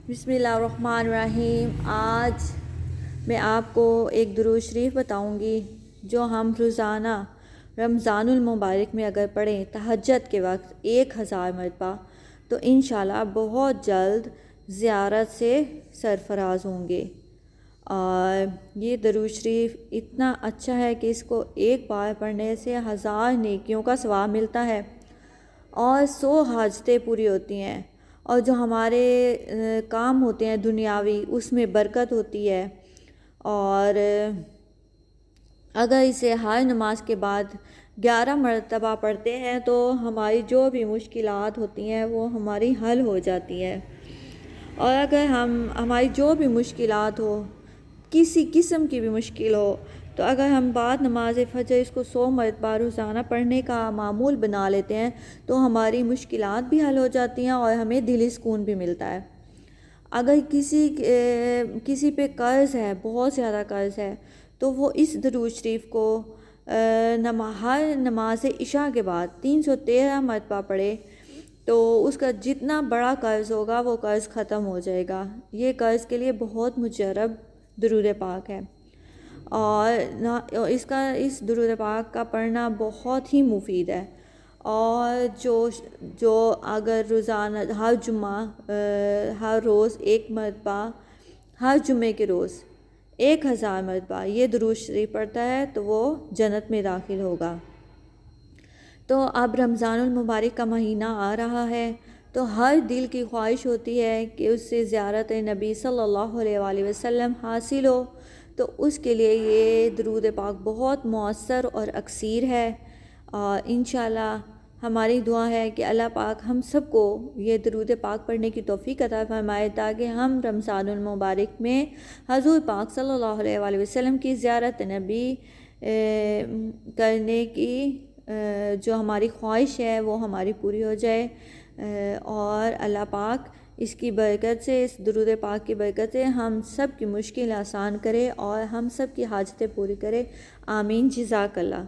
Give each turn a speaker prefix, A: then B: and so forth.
A: بسم اللہ الرحمن الرحیم۔ آج میں آپ کو ایک درود شریف بتاؤں گی جو ہم روزانہ رمضان المبارک میں اگر پڑھیں تہجد کے وقت 1000 مرتبہ تو انشاءاللہ بہت جلد زیارت سے سرفراز ہوں گے۔ اور یہ درود شریف اتنا اچھا ہے کہ اس کو ایک بار پڑھنے سے 1000 نیکیوں کا ثواب ملتا ہے اور 100 حاجتیں پوری ہوتی ہیں، اور جو ہمارے کام ہوتے ہیں دنیاوی اس میں برکت ہوتی ہے۔ اور اگر اسے ہر نماز کے بعد 11 مرتبہ پڑھتے ہیں تو ہماری جو بھی مشکلات ہوتی ہیں وہ ہماری حل ہو جاتی ہے۔ اور اگر ہماری جو بھی مشکلات ہو، کسی قسم کی بھی مشکل ہو، تو اگر ہم بعد نماز فجر اس کو 100 مرتبہ روزانہ پڑھنے کا معمول بنا لیتے ہیں تو ہماری مشکلات بھی حل ہو جاتی ہیں اور ہمیں دلی سکون بھی ملتا ہے۔ اگر کسی پہ قرض ہے، بہت زیادہ قرض ہے، تو وہ اس درود شریف کو ہر نماز عشاء کے بعد 313 مرتبہ پڑھے تو اس کا جتنا بڑا قرض ہوگا وہ قرض ختم ہو جائے گا۔ یہ قرض کے لیے بہت مجرب درود پاک ہے، اور اس درود پاک کا پڑھنا بہت ہی مفید ہے۔ اور جو اگر روزانہ ہر روز 1 مرتبہ، ہر جمعے کے روز 1000 مرتبہ یہ درود شریف پڑھتا ہے تو وہ جنت میں داخل ہوگا۔ تو اب رمضان المبارک کا مہینہ آ رہا ہے تو ہر دل کی خواہش ہوتی ہے کہ اس سے زیارت نبی صلی اللہ علیہ وآلہ وسلم حاصل ہو، تو اس کے لیے یہ درود پاک بہت مؤثر اور اکثیر ہے۔ اور انشاءاللہ ہماری دعا ہے کہ اللہ پاک ہم سب کو یہ درود پاک پڑھنے کی توفیق عطا فرمائے تاکہ ہم رمضان المبارک میں حضور پاک صلی اللہ علیہ وآلہ وسلم کی زیارت نبی کرنے کی جو ہماری خواہش ہے وہ ہماری پوری ہو جائے، اور اللہ پاک اس کی برکت سے، اس درود پاک کی برکت سے ہم سب کی مشکل آسان کرے اور ہم سب کی حاجتیں پوری کرے۔ آمین۔ جزاک اللہ۔